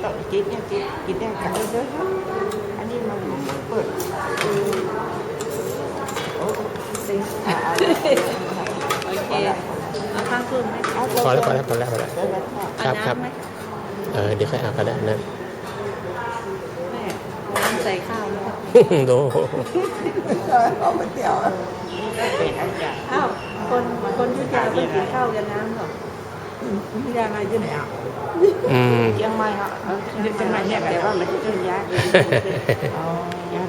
ต้องกินเนี่ยกินได้กันเยอะๆอันนี้มันเปิดโอ้สิโอเคเอาข้าวครึ่งไหมพอแล้วครับเดี๋ยวค่อยเอาก็ได้นะ แม่น้ำใส่ข้าวแล้ว ดู เอาไปเตี๋ยวเป็นอาจารย์ อ้าวคนยุทธยาเพิ่งกินข้าวกันน้ำหรอ ไม่ได้มาที่ไหนอ่ะ ยังไม่อ่ะจะมาเนี่ยแต่ว่ามันจะต้นยากอ๋อยาก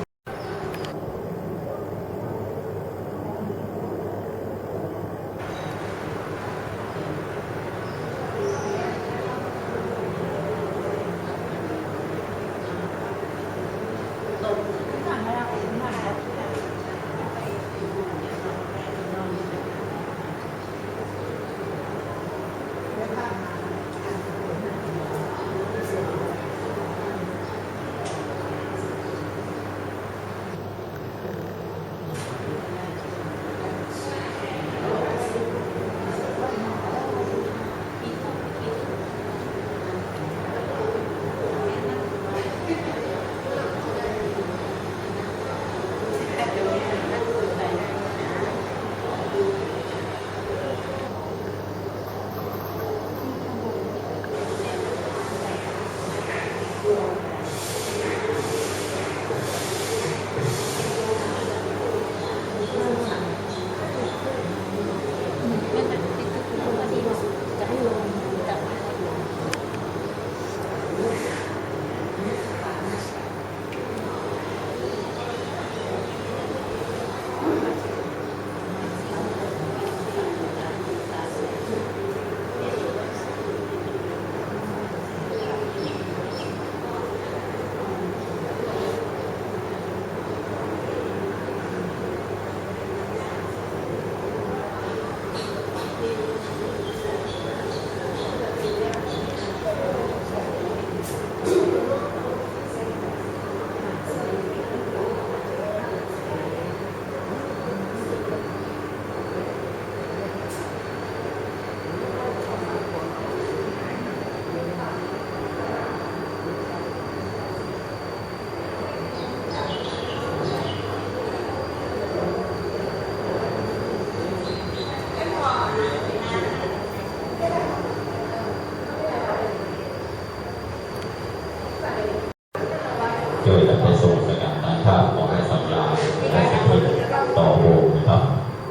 โดยจะไปส่งสกัดต่างชาติของสัญญาและสิทธิต่อวงนะครับ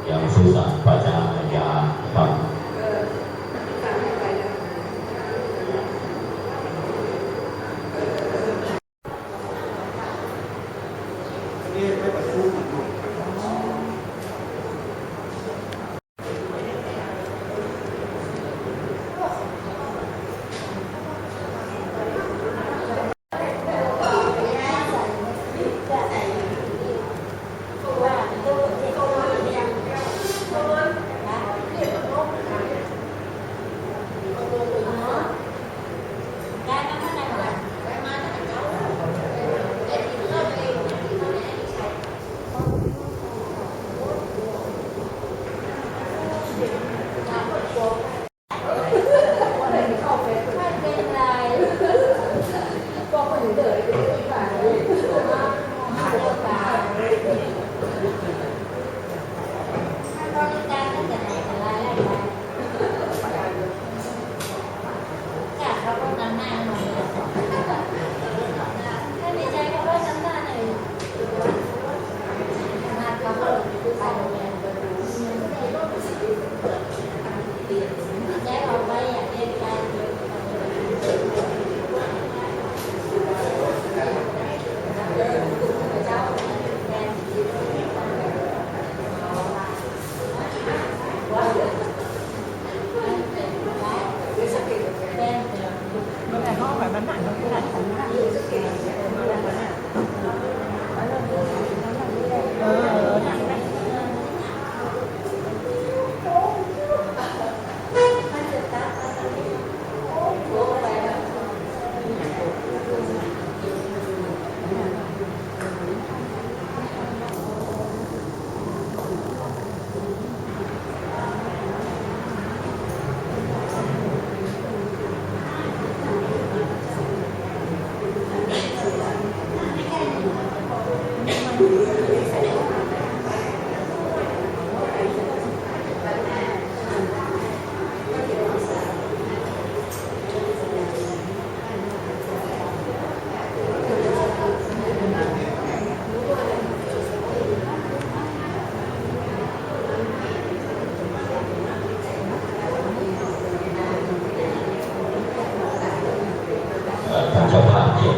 อย่างสุสานประชาญาครับ ไปโรงเรียนไปดู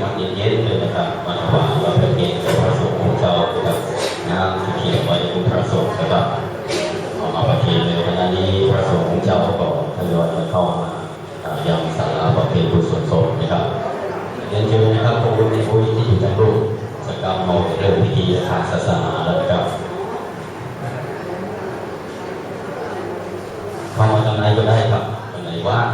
น้ำเย็นๆเลยนะครับมาถวายว่าเป็นเกียรติแด่พระสงฆ์ของเจ้านะครับน้ำที่เขียนไว้เป็นพระสงฆ์นะครับเอามาประเคนในขณะนี้พระสงฆ์ของเจ้าก็ทยอยเข้ามายังศาลาประเพณีบุญส่วนศพนะครับเรียนเชิญนะครับพระคุณในผู้ที่อยู่ในรูปสักการะเริ่มพิธีทางศาสนาแล้วนะครับเข้ามาทางไหนก็ได้ครับทางไหนว่าง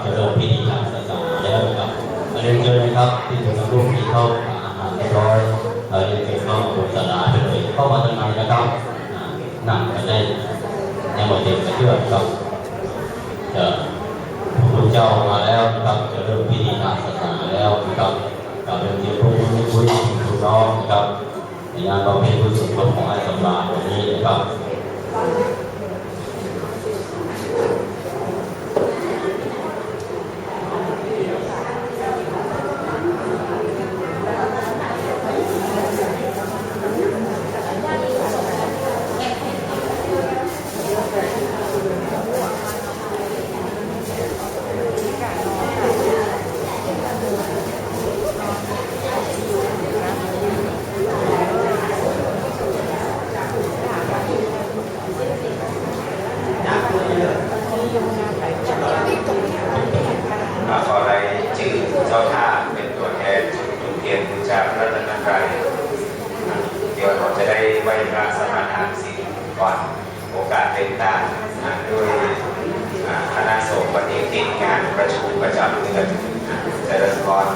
จะเริ่มพิธีทางศาสนาแล้วนะครับเรียนเชิญนะครับที่ถูกนำรูปที่เข้าอาหารเรียบร้อยเรียนเชิญเข้าบนศาลาไปเลยเข้ามาทางในนะครับนั่งกันได้ในหมดเด็กกระเชื่อครับจะพระพุทธเจ้ามาแล้วนะครับจะเริ่มพิธีทางศาสนาแล้วนะครับกับเรียนเชิญพระคุณคุยคุณน้องนะครับในงานบำเพ็ญบุญสุนทรของไอ้สำราญวันนี้นะครับขอรายชื่อเจ้าท่าเป็นตัวแทนจุดเทียนบูชาพระรัตนตรัยเดี๋ยวเราจะได้ไหว้พระสมาทานศีลก่อนโอกาสเป็นตามด้วยคณะสงฆ์วันนี้ติดงานประชุมประจำเดือนเจริญพร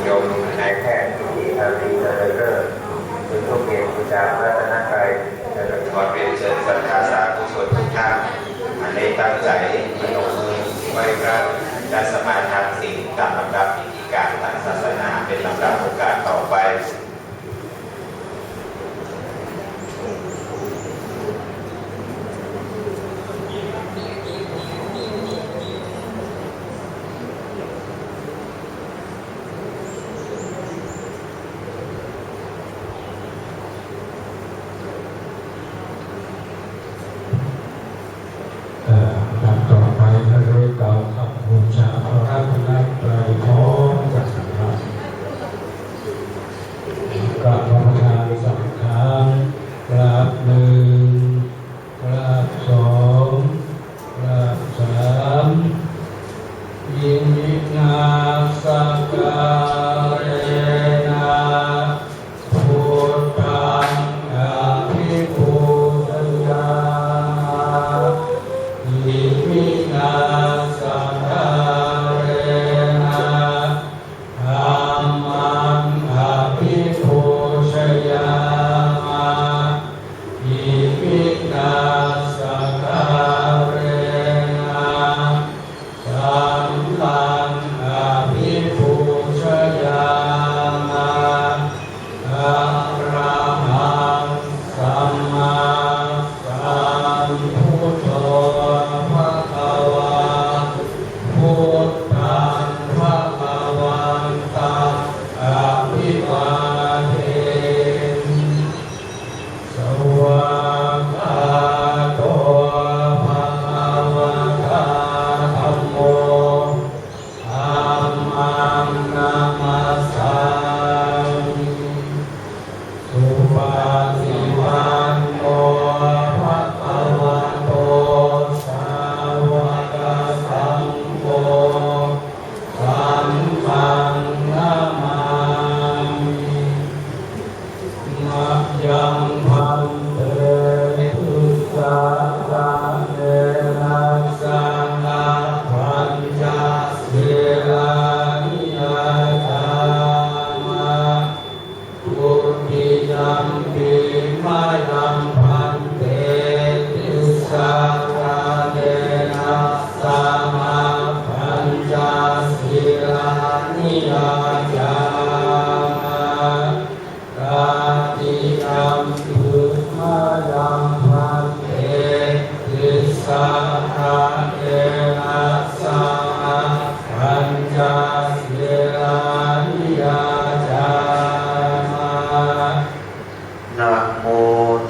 โยมนายแพทย์ที่อารีเจริญเลิศเป็นผู้เกียรติบูชาพระรัตนตรัยเจริญพรเป็นเชิญศรัทธาสาธุชนทุกท่านในตั้งใจพนมมือไหว้พระและสมาทานศีลตามลำดับพิธีการทางศาสนาเป็นลำดับโอกาสต่อไป ครับ ติยัมปุมายังพันเตติสาภะเอนะสังปัญจศีลานิยาจามะ นะโม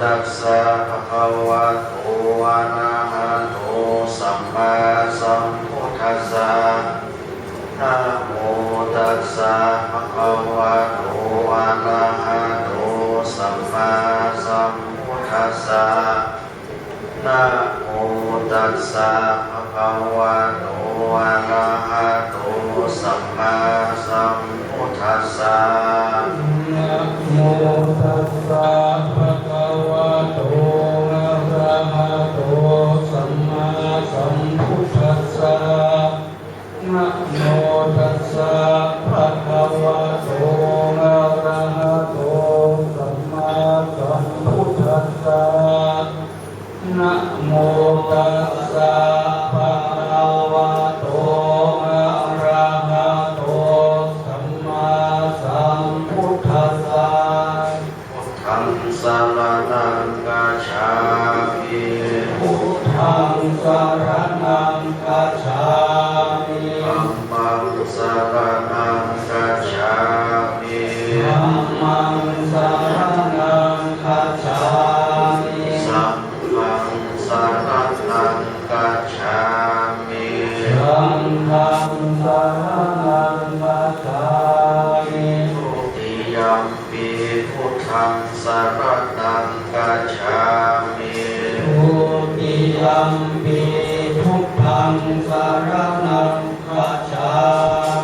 ตัสสะภะคะวะโตอะระหะโตสัมมาสัมพุทธัสสะนะโมตัสสะภะคะวะโตอะระหะโตสัมมาสัมพุทธัสสะนะโมตัสสะภะคะวะโตอะระหะโตสัมมาสัมพุทธัสสะ นะโมตัสสะภะคะวะโตอะระหะโตสัมมาสัมพุทธัสสะนะโมตัสสะภะคะวะโตอะระหะโตสัมมาสัมพุทธัสสะนะโมตัสสะภะคะวะโตอะระหะโตสัมมาสัมพุทธัสสะ ธังสารนังกัจฉามิ พุทธังสรณังคัจฉามิ ธัมมังสารนังกัจฉามิ ธัมมังสรณังคัจฉามิ สังฆังสารนังกัจฉามิ สังฆังสรณังคัจฉามิ ทุติยัมปิพุทธังสารนังกัจฉามิ ทุติยัมปิพุทธังสรณังคัจฉา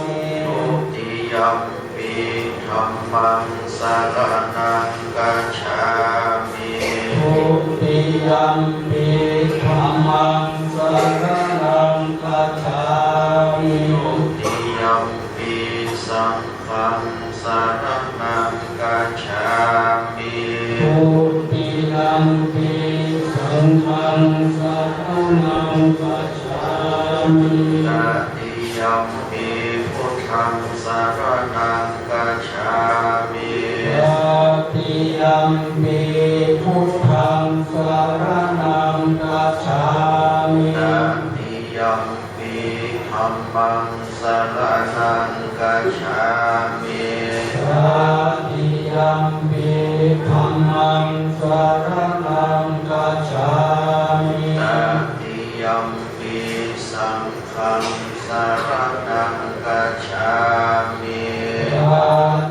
มิ ทุติยัมปิธัมมังสารนังกัจฉามิ ทุติยัมปิธัมมังสรณังคัจฉามิ ทุติยัมปิสังฆังสารนังกัจฉามิ ทุติยัมปิสังฆังสรณังคัจฉามิ ตติยัมปิพุทธังสารนังกัจฉามิ ตติยัมปิพุทธังสรณังคัจฉามิ ตติยัมปิธัมมังสารนังกัจฉามิ ตติยัมปิธัมมังสรณังคัจฉามิ ตติยัมปิสังฆังสารนังกัจฉามิ ต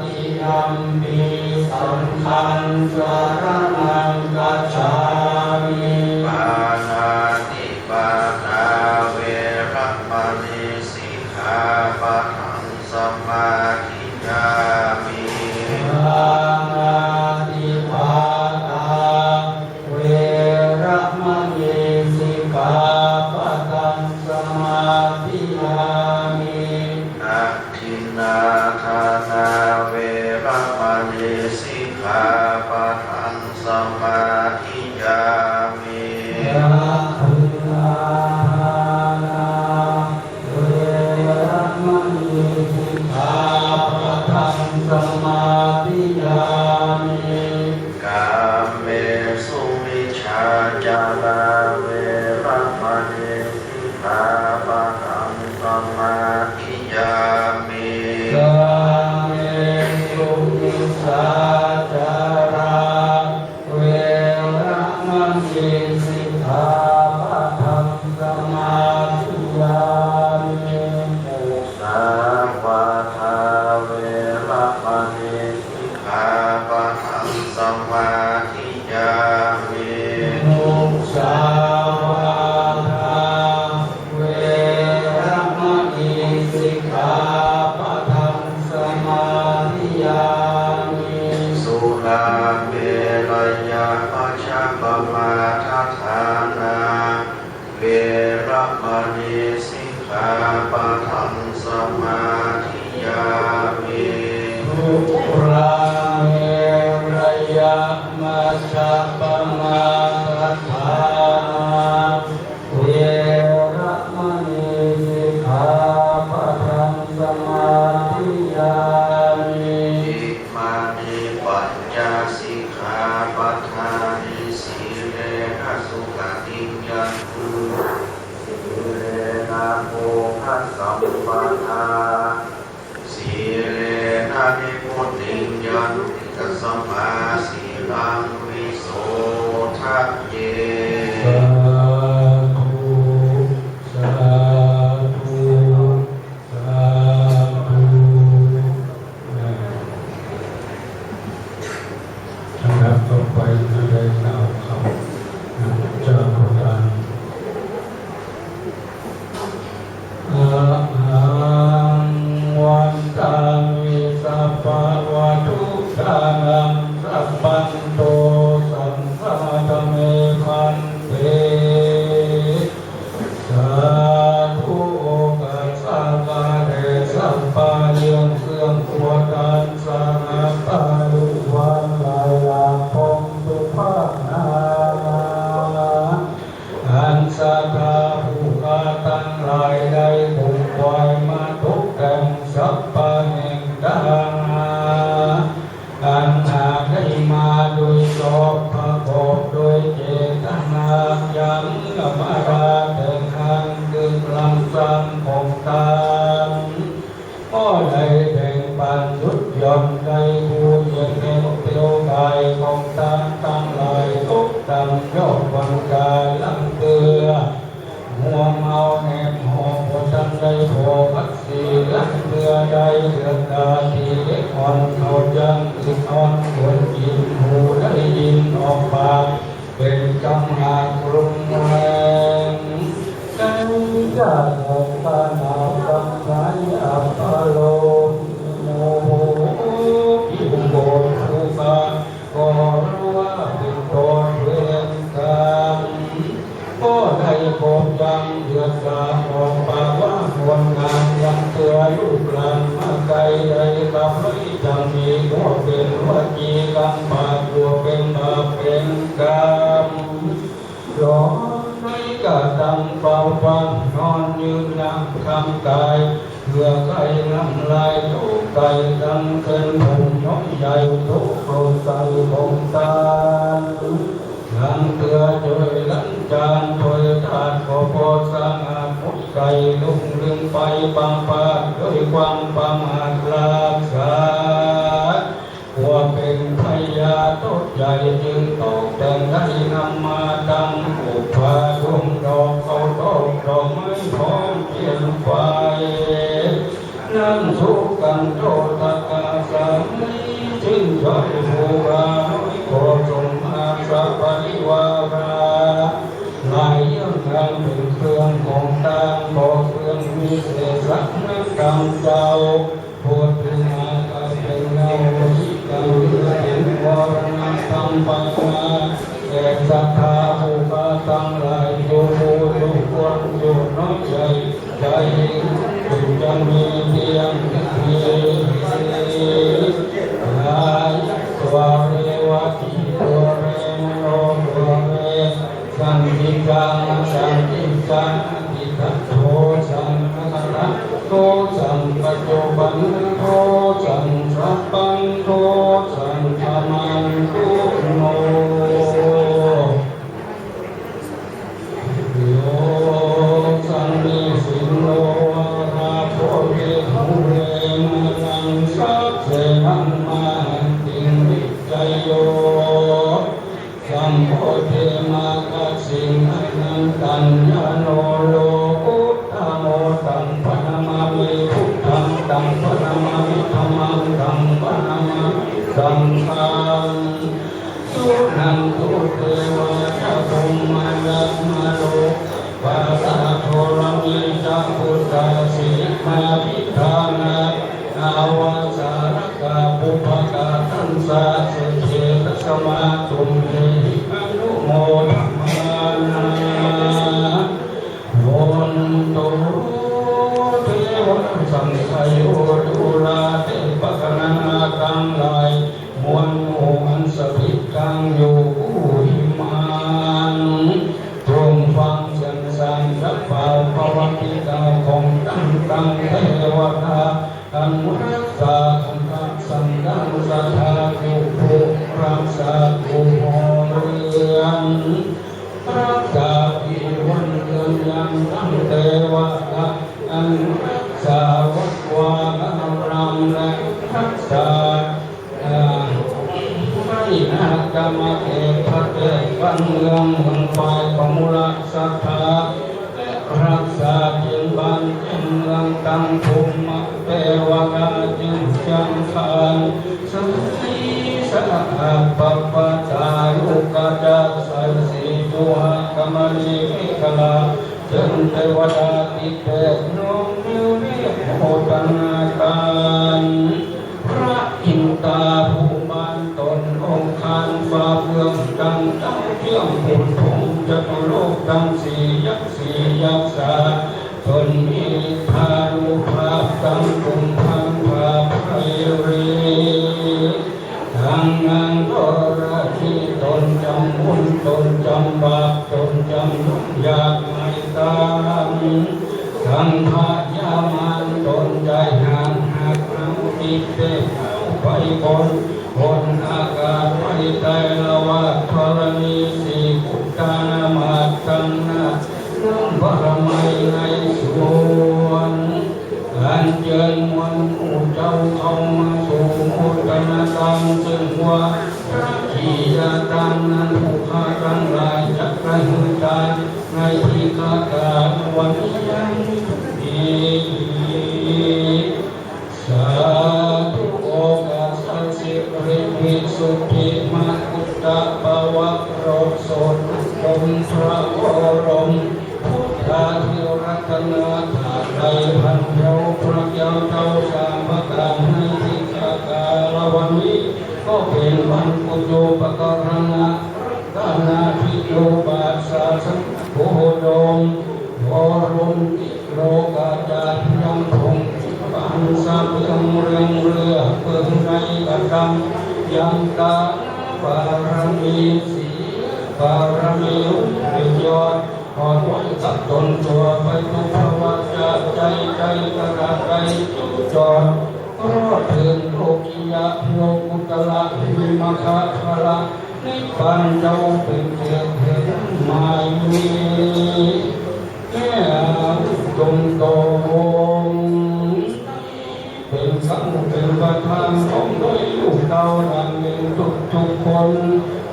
ติยัมปิสังฆังสรณังคัจฉามิ ปานาติปานาเวระมณีสิกขาปะทังสมาธิยามิ ปานาติปาตาเวระมณีสิกขาปะทังสมาธิยามิ อาทินนาทานาเวระมณีสิกขาปะทังสมาธิยามิ ยะขุนานาเวระมณีสิกขาปะทังสมาธิยามิ กาเมสุมิชฌาจาราเวระมณีสิกขาปะทังสมาธิยามิ กาเมสุมิชฌาจาราเวระมณีสิกขาปะทังสมาธิยามิ มุสาวาทาเวระมณีสิกขาปะทังสมาธิยามิ มุสาวาทาเวระมณีสิกขาปะทังสมาธิยามิ สุราเมรยามัชฌะปมาทัฏฐานาเวระมณีสิกขาปะทังสมาธิยามิ ทุราเมรยะมัชฌะปมาทัฏฐานาเวระมณีสิกขาปะทังสมาธิยามิ อิมานิปัญญาสิ สิกขาปัฏฐานิสีเลนะสุขติยันตุสีเลนะโภคสัมปทาสีเลนะนิพุตติยันติตัสมาสีลังวิโสทัพเยอันรักษาสังฆสังฆสัทธายุโภรักษา าภูหอเรือนรักษาปีวันเดือนยังตั้งเทวะอันสาวกวารามและรักษาไม่นักกรรมเอกพระเทพบ้านเมืองเมืองฝ่ายของมูลศรัทธารักษาเจียงบ้านเจียงเมืองตั้งภูมิเทวดาจึงจังทานสังสีสะอาดปัปปะตาลุกาจาสัยสีจุหะกมลีวิกลาจนเทวดาติเตน้อมนิ้วเรียกโอตนาการพระอินตาภูมานตนองค์คานฟ้าเมืองดังเจ้าเชื่อมบุญพงจตุโลกดังสี่ยักษ์สี่ยักษ์สาตนมีพานุภาพตั้งกุมพังภาพไพรีทางงานก็ราชีตนจำบุญตนจำบาปตนจำยุ่งยากไม่ตามสังฆายามานตนใจห่างหักน้ำติดเด็กไปบนอากาศไปใจละว่าธรณีสีกุตานามาตังนาน้ำบารมีในสวนการเจิญมวลผู้เจ้าเข้ามาสู่โมทนาตังซึ่งว่าพระขียาตังนั้นผู้ข้าทั้งหลายจักระหือตายในที่ข้าการวันนี้ยังดีสาธุโอกาสสิริวิสุทธิมาอุตตะภวะโรสดลมพระโอรมพุทธาธิรัตนาถาไตรพันเจ้าพระเจ้าเจ้าสามประการในที่ข้าการวันนี้ก็เป็นวันกุโยปการณะกานาทิโยบาสาสังโฆดมวรมติโลกาจารยังคงปันสาเรื่องเรือเปิงในกรรมยังตาบารมีสีบารมีอุยอดขอไว้กับตนตัวไปทุกภาวะใจกระดับใจจอดรอดถึงโลกิยะโลกุตละวิมัคคะพละนิพพานเจ้าเป็นเกิดเห็นไม่มีแก่จงโตเป็นสังเป็นประธานของด้วยลูกเต้าดังเป็นทุกคน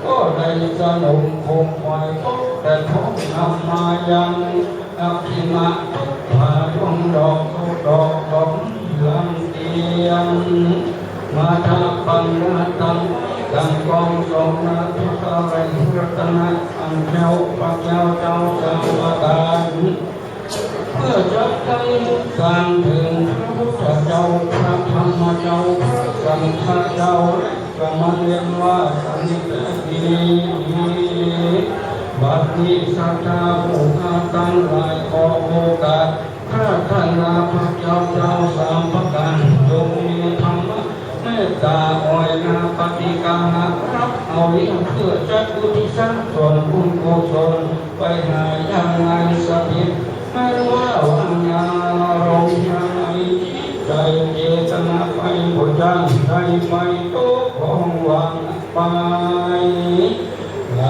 ก็ได้สนุกคงไว้แต่พบนำมายังอภิมาผาดวงดอกดอกลำเตียงมาทาปัญญาตังดังกองสองนาทุกอะไรรัตนะอันเจ้าพระเจ้าเจ้าสามการเพื่อจะได้สร้างถึงพระพุทธเจ้าพระธรรมเจ้าพระสังฆเจ้าก็มาเรียนว่าสันติบัดนี้สัทธาผู้ข้าตั้งหลายขอโอกาสพระท่านลาพระเจ้าเจ้าสามประการจงมีธรรมะเมตตาอ่อยนาปฏิการับเอาเลี้ยงเพื่อจัดอุทิศส่วนบุญกุศลไปหายังไงสถิตไม่ว่าวันยาลงยังไงใจเจตนาไปบุญจังใจไปโตของวางไปไหล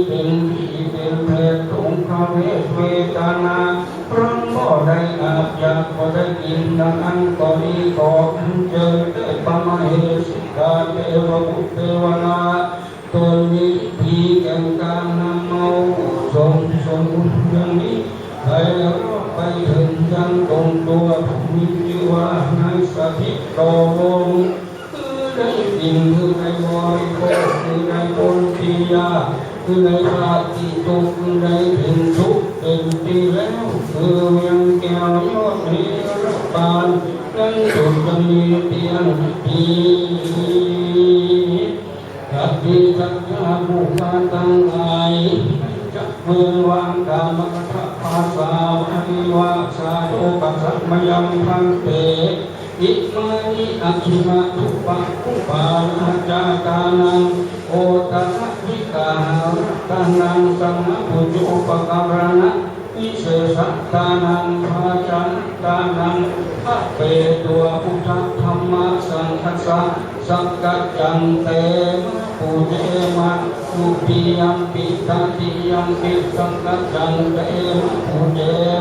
เป็นผีเป็นเพศสงฆ์เวทเวทนาพระก็ได้อาบยาก็ได้กินดังนั้นก็ดีก็เจอได้ปะมาเหสิกาเทวบุตรเทวนาตัวนี้ผีแก่การนำเอาสมอย่างนี้ใครไปถึงยังตรงตัวมีชื่อว่านายสถิตโตวงคือได้ดินคือในวอยโคคือในโพธิยาคือในพระติตุคือในถึงทุกเป็นที่แล้วคือเมียงแก้วยอดเรือรับบานนั่นสุดจะมีเตียงปีกัดดีสักยาบุคคลตั้งหลายจักเมืองวางกามกทะภาษาอภิวาสาโอปัสสมยังพันเตอิมานิอัคคิมาทุปะอุปาณาจาตานังโอตระวิกาตานังสัมมาปุจุปการณะวิเศษตานังภาจันตานังพระเปตัวพุทธธรรมสังฆัสสะสักกัจจันเตม ปุเรมะสุปิยัมปิตันติยัมปิสังฆังจังเตมะปุเร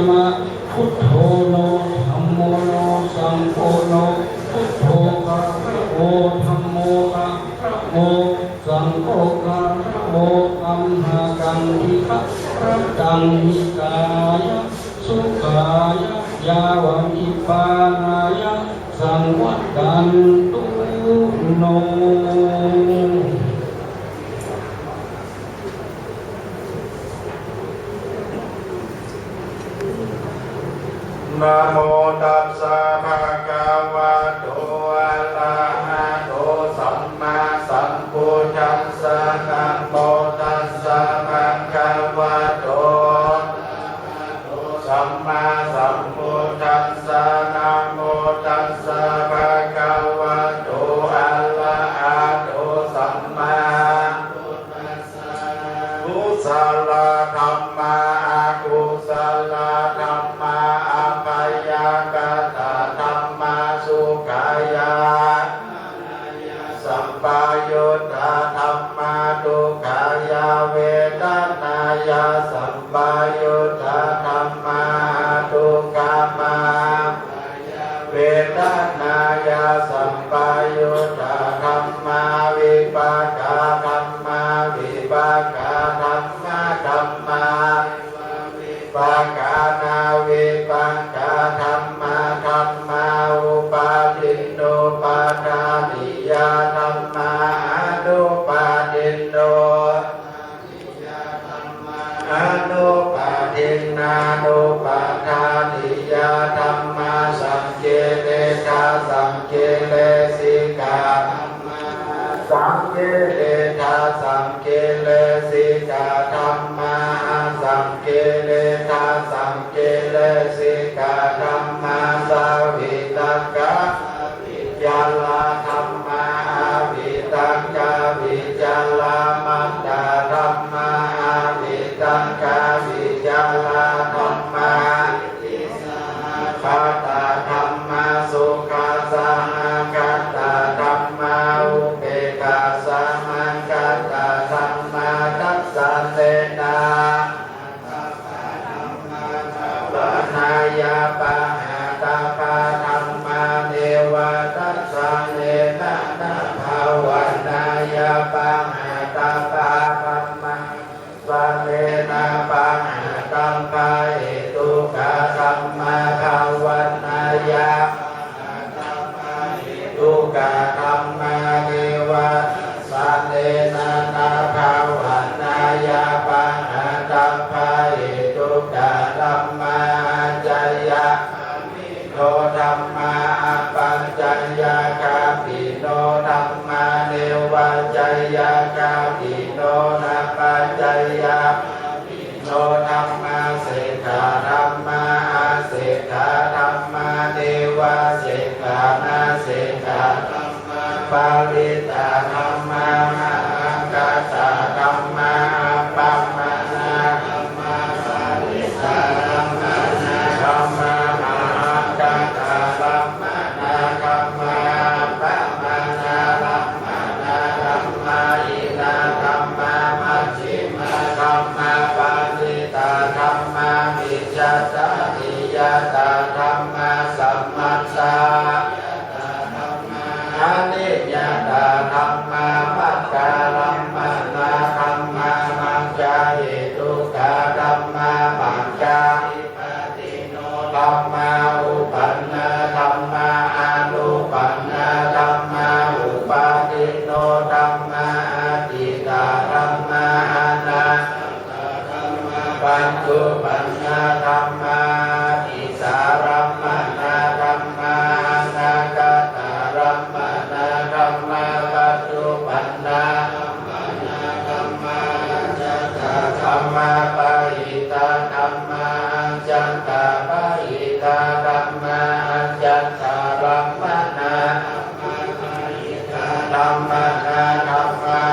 มะพุทโธโนธัมโมโนสังโฆโนพุทโธกะโอธัมโมกะโอสังโฆกะโออัมหะกังอิคะรัตตังหิกายะสุขายะยาวะนิพพานายะสังวัฏันตุโนนะโมตัสสะภะคะวะโตอะระหะโตสัมมาสัมพุทธัสสะนะโมตัสสะภะคะวะโตสัมมาสัมพุทธัสสะนะโมตัสสะภะคะวะโตอะระหะโตสัมมากุศลธรรมะอกุศลธรรมะอภัยกตธรรมะสุขายะสัมปยุตตธรรมะทุกขายะเวทนายะสัมปยุตตธรรมะทุกขามะเวทนายะสัมปยุตตธรรมะวิปากธรรมะวิปากธรรมะธรรมะปากานาวิปังกาธรรมะธรรมะอุปาทินโนปาทานิยาธรรมะอนุปาทินโนอนุปาทินานุปาทานิยาธรรมะสังเกเลทาสังเกเลสิกาสังเกเลทาสังเกเลสิกาธรรมะสังเกเลทาสังเกเลสิกาธรรมะสาวิตังกะยาลาธรรมะวิตังกะวิจาลามัตตาธรรมะวิตังกะวิจาลาธรรมะปัตตาธรรมะสุขาสหังกัตตาธรรมะอุเบกขาสหังกัตตาธรรมะทัสสะเลนะปะนายาปะหาตาปะธรรมะเนวะทัสสะเลนะนะภาวานายาปะหาตาปะธรรมะปะเลนะปะหาตัมปะเหตุกะธรรมะภาวานายาทุกขธรรมะเนวะสันเลนะนะภาวานายาปะหาตัมปะเหตุกะธรรมะจายะโนธรรมะปัญจยาคาปิโนธรรมะเนวะจายะคาปิโนนะปัญจยาโนธรรมะเสกาธรรมะเสกาธรรมะเนวะเสกานะเสกาปาริตาธรรมะอังคตาธรรมะปัมมนาธรรมะปาริตาธรรมะธรรมะอังคตาธรรมะธรรมะปัมมนาธรรมะธรรมะอินาธรรมะมัชฌิมาธรรมะปาริตาธรรมะวิจัตตานิยตาธรรมะสัมมัสสะอนิจจตาธรรมะมัจจารัมมนาธรรมะมัจจาเหตุกะธรรมะมัจจาอิปติโนธรรมะอุปันนธรรมะอนุปันนธรรมะอุปาทิโนธรรมะอติตาธรรมะอนัตตาธรรมะปัจจุปันนธรรมะอิสารัมมนาธรรมะอนาคตารัมมนาธรรมะปัจจุปันนาธรรมะธรรมะจัตตาธรรมะปะหิตาธรรมะจัตตาปะหิตาธรรมะจัตตารัมมนาธรรมะธรรมะ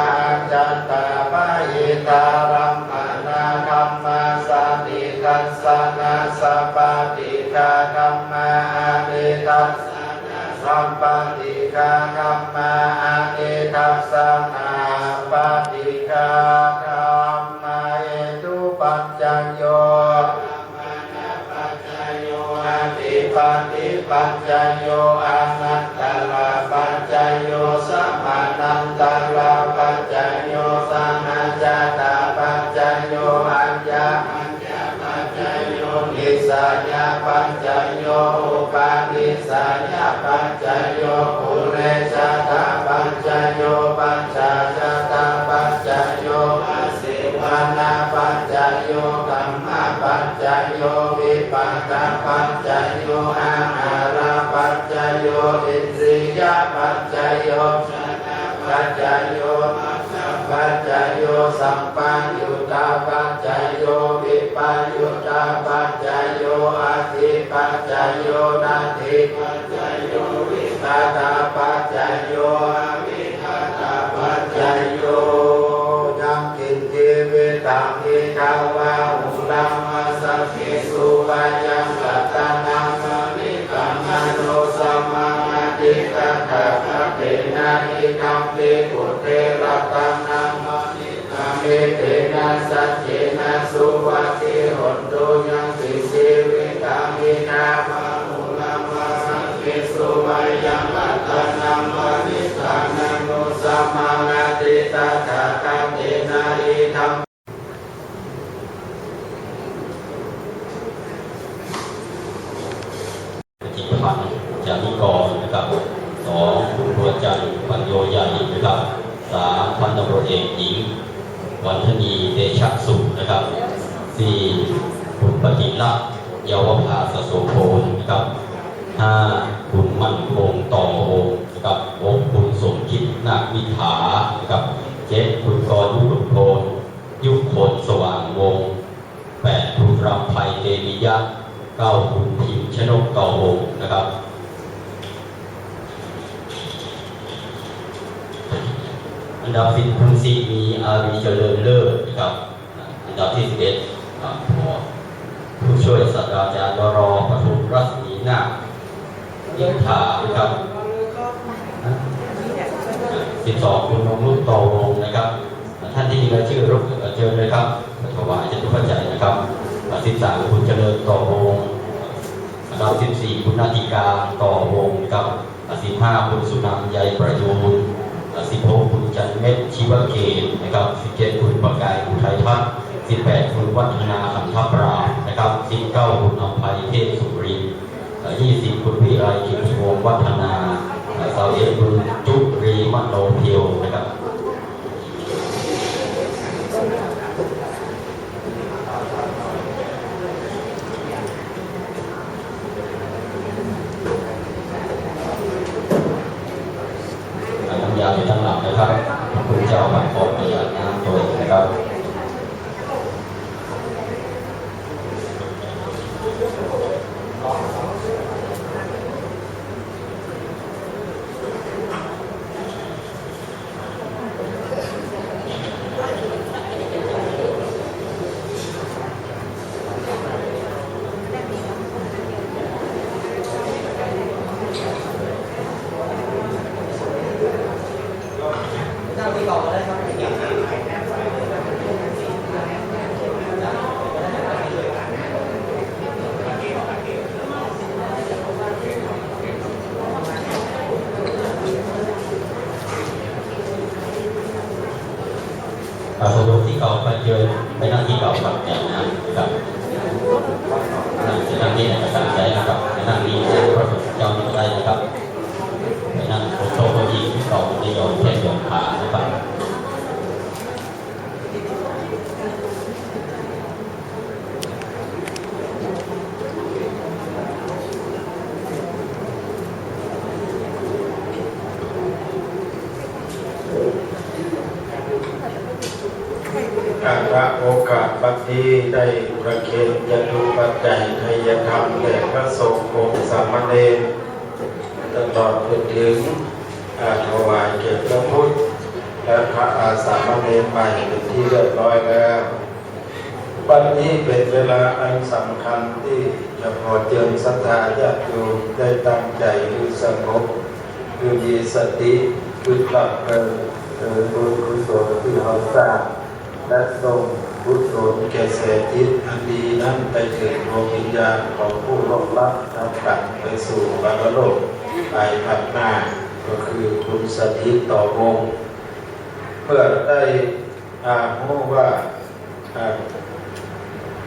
จัตตาปะหิตารัมมนาธรรมะสันติทัสสนะสัพพติกาธรรมะอานิทัสสะสัมปติกาธรรมะอานิทัสสะนา ปฏิฆาธรรมาเอตุปัจจโยอาติปฏิปัจจโยอนัตตลาปัจจโยสัมมานันตลาปัจจโยสังฆจตาปัจจโยอัญญาปัจจโยนิสัยปัจจโยอุปาณิสัยปัจจโยปุเรชาตาปัจจโยปัจจจตาปัจจโยอาศิวานาปัจจโยกัมมาปัจจโยวิปัสสนาปัจจโยอาหารปัจจโยอินทรียปัจจโยปัจจโยปัจจโยสัมปัญญุตาปัจจโยวิปัญญุตาปัจจโยอาทิปัจจโยนาทิปัจจโยวิตาตาปัจจโยอวิทาตาปัจจโยยังกินทีวิตังทิทาวาหุลัมมัสสกิสุวายังสัตตานังมณิกัมมโนสัมมาทิกัตถะเตนะอิทัมปิปุเตระตังนัมมณิกัมเมเตนะสัจเจนะสุวัติหนตุยังกิสิวิตังมินามาหุลัมมัสสกิสุวายังสัตตานังมณิกัมมโนสัมมาทิกัตถะเตนะอิทัมจิตพันธ์จากนิกรนะครับ2คุณบัวจันทร์ปัญโยใหญ่นะครับ3พันตำรวจเอกหญิงวันธนีเตชะสุขนะครับ4คุณปฏิลักษณ์เยาวภาสโสโพนนะครับ5คุณมั่นคงต่อวงนะครับ6คุณสมคิดนาควิถานะครับ7คุณกรยุทธโพนยุคโคนสว่างวง8คุณรำไพเตมิยะ9คุณพิมชนกต่อวงนะครับอันดับ10คุณซีมีอารีเจริญเลิศนะครับอันดับที่11ผู้ช่วยศาสตราจารย์วรปทุมรัศมีนาคอินทานะครับ12คุณนงนุชต่อวงนะครับท่านที่มีรายชื่อรับเชิญเลยครับถวายจตุปัจจัยนะครับ13คุณเจริญต่อวงอันดับ14คุณนาติกาต่อวงครับ15คุณสุนันท์ใยประยูน16คุณจันเม็ดชีวเกตนะครับ17คุณประกายอุทัยทัศน์18คุณวัฒนาขันธปรานะครับ19คุณอภัยเทพสุรินทร์20คุณวิไลกิจวงศ์วัฒนา21คุณจุรีมโนเพียวนะครับยาอยู่ทั้งหลังนะครับคุณเจ้าบัตรขอประหยัดน้ำตัวนะครับสะดวกที่เก่าไปเจอไปนั่งที่เก่าครับอย่างนั้นครับนั่งที่ไหนก็ตั้งใจนะครับไปนั่งที่พระพุทธเจ้าไม่ได้นะครับไปนั่งโต๊ะเก้าอี้ที่เก่าในยอนแค่ยอนขานะครับพระโอกาสบัดนี้ได้ประเคนยตุปัจจัยไทยธรรมแด่พระสงฆ์องค์สามเณรตลอดจนถึงถวายแก่พระพุทธและพระอาสามเณรใหม่เป็นที่เรียบร้อยแล้ววันนี้เป็นเวลาอันสำคัญที่จะขอเตือนศรัทธาญาติโยมได้ตั้งใจคือสงบคือมีสติคือหลับ บุญกุศลที่เราสร้างและส่งบุญกุศลแก่เศรษฐิอันดีนั้นไปถึงดวงวิญญาณของผู้ล่วงลับนับกันไปสู่บรรโลกไปพัฒนาก็คือคุณสถิตต่อวงเพื่อได้รู้ว่า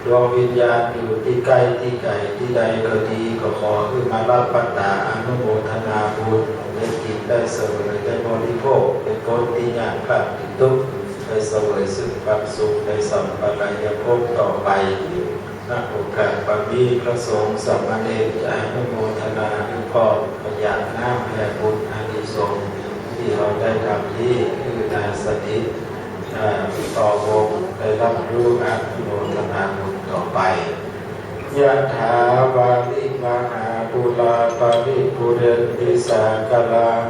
ดวงวิญญาณอยู่ที่ใกล้ที่ไกลที่ใดก็ดีก็ขอขึ้นมารับปัตตาอนุโมทนาบุญได้กินได้เสวยได้บริโภคเป็นผลที่ยากพลาดติดทุกข์ได้เสวยซึ่งความสุขในสัมปรายภพต่อไปณโอกาสปฏิพระสงฆ์สามเณรอนุโมทนาให้พ่อพยาน้ำแผ่บุญอานิสงส์ที่เราได้ทำที่คือนายสถิตต่อวงได้รับรู้อนุโมทนาบุญต่อไปยะถาวาลิมหาปุราปาริปุเรนติสากลัง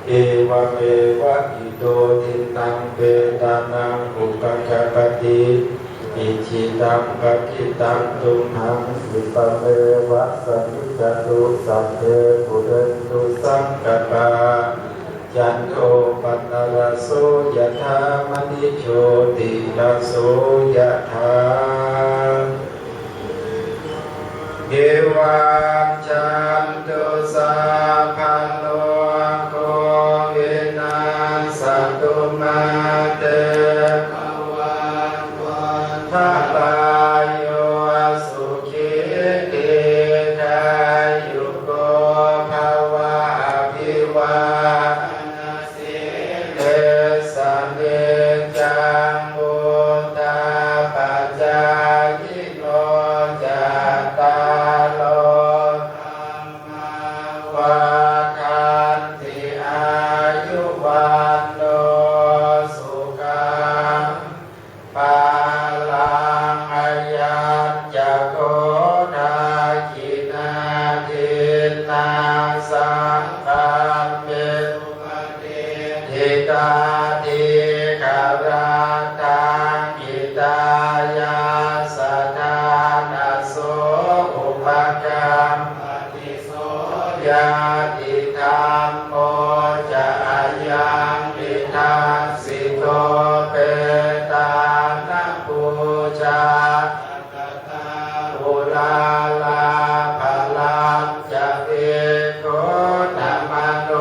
เอวเมวะอิโตทินังเปตานังอุปกปติอิจิตังปฏิตังตุมหังสุปเมวะสันจตุสัพเพปุเรนตุสังกปายันโทปันนรโสยะธามณิโชติรโสยะธาเอวังจันตุสัพพะโลโกวินาศตุมาเตภวันวันทะลายโยสุขิติกายุโกภวะอภิวาทเตสะเนจังมุตตาปัจจายโนจัตตาโลธัมมาวัฏฏันติอายุวันโนสุขังภาลังอายัญจะโกนาคินาทินาสังฆัมเมตุปฏิทิตาติขาราตังกิตายาสัทธานาโสอุปกัมปติโสยาติธรรมโมจะอายังปิทัสสิโตเปตานะปูชาอุลาลาภลังจะเวโกนะมโน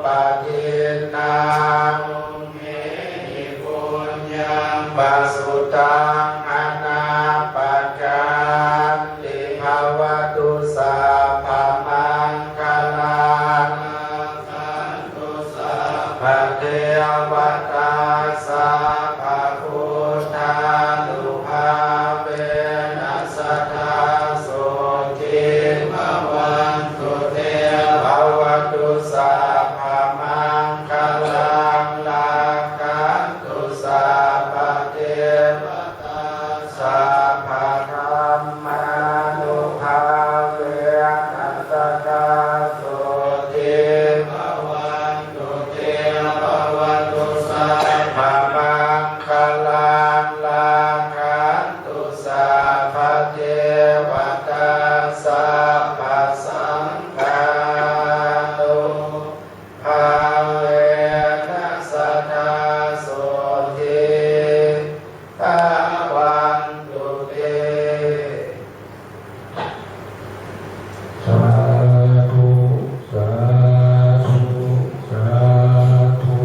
ปะทินังเมหิปุญญังปะสุตังอนาปัจกันติภาวตุสัพพมังคลังสันตุสัพพะเทวตาสัพพะพุทธานุภาเวนัสสทธาโสทิภวันตุเตภวตุสัพพมังคลังลักขันตุสัพพะเทวตาสัพพะธัมมานุภาเวนัสสทธาโสทิภวันตุเตภวตุสัพพมังคลังลักขันตุสัพพะเทวตาสัพพะสังฆานุภาเวนัสสทธาโสทิภวันตุเต สาธุสาธุสาธุ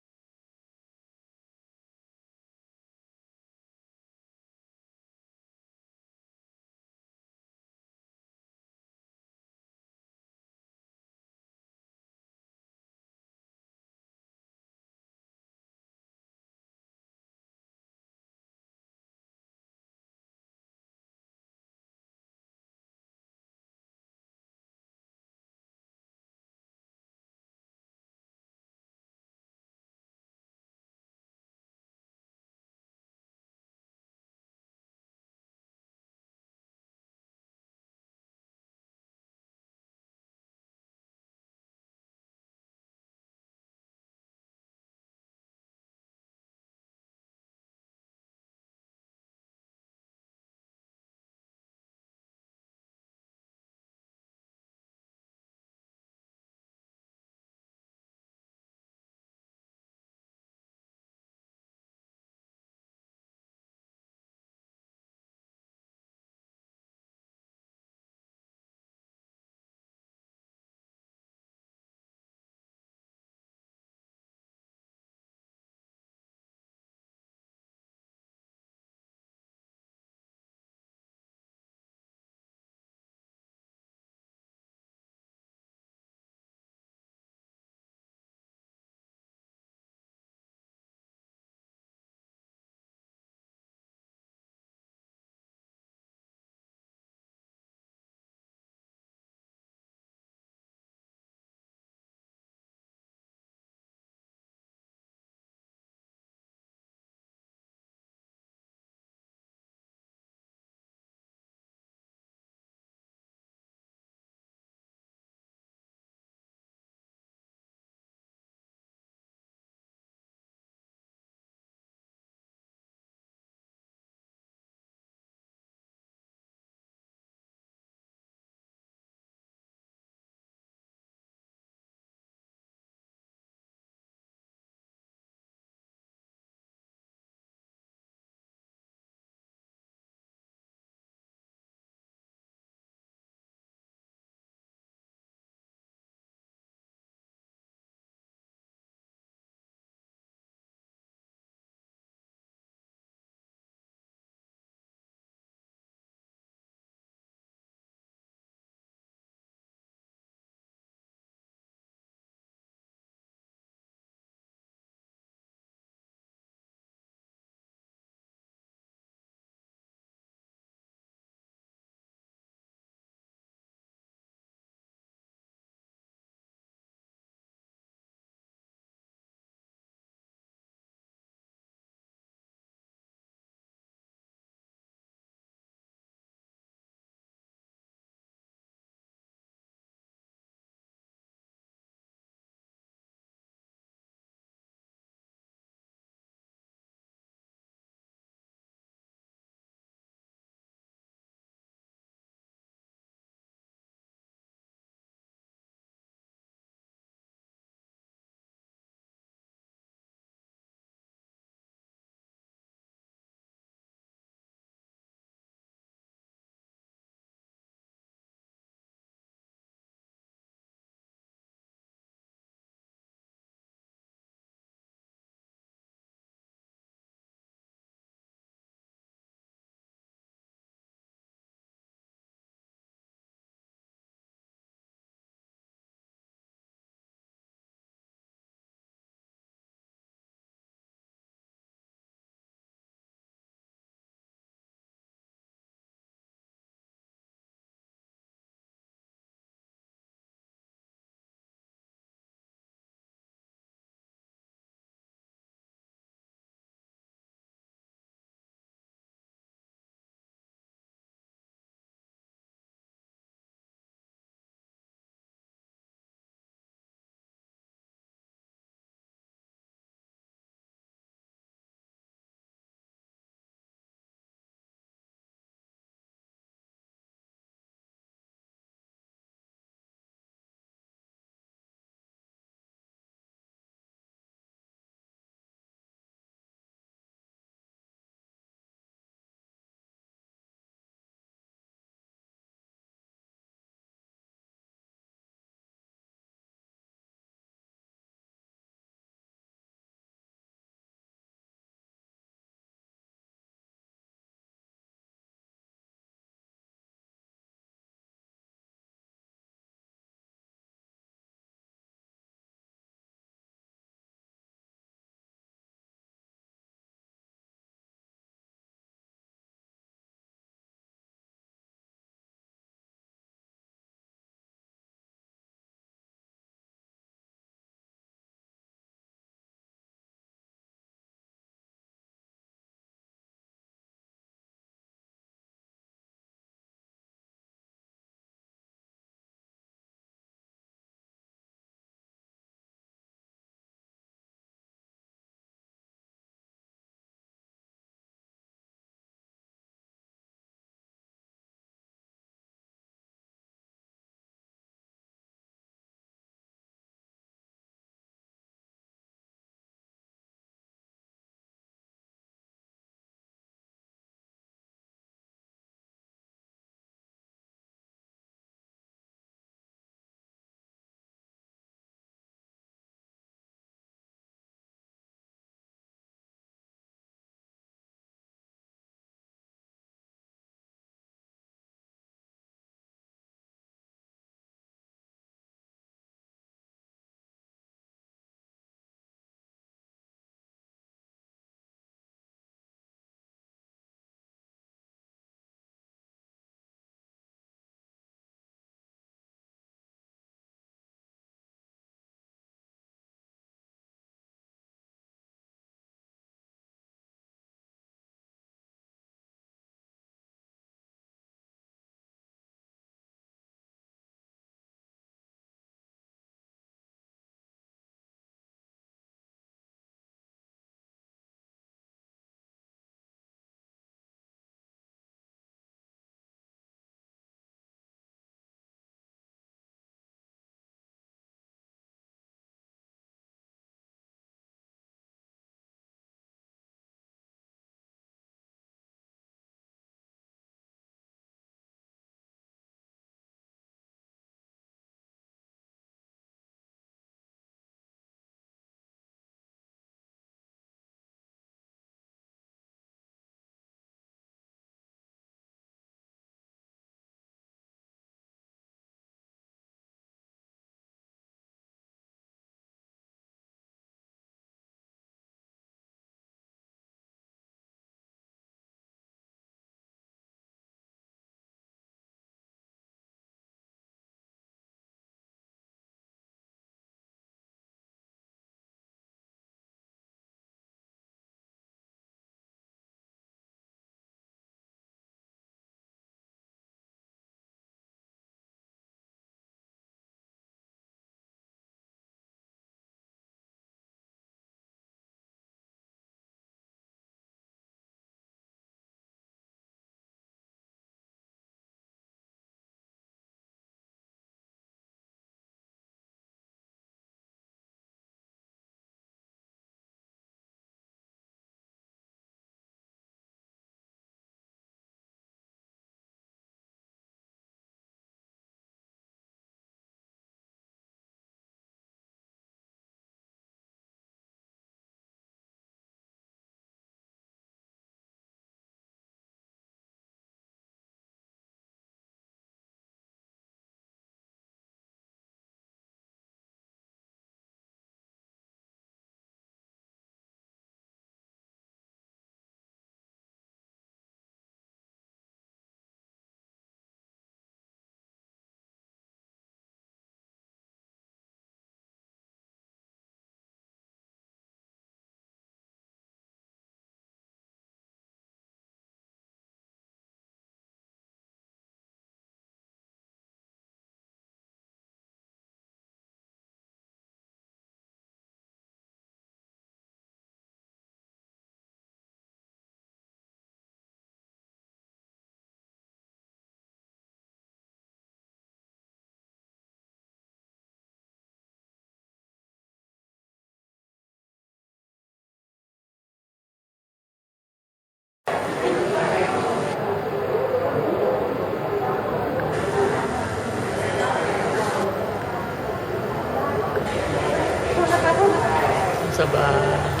สบาย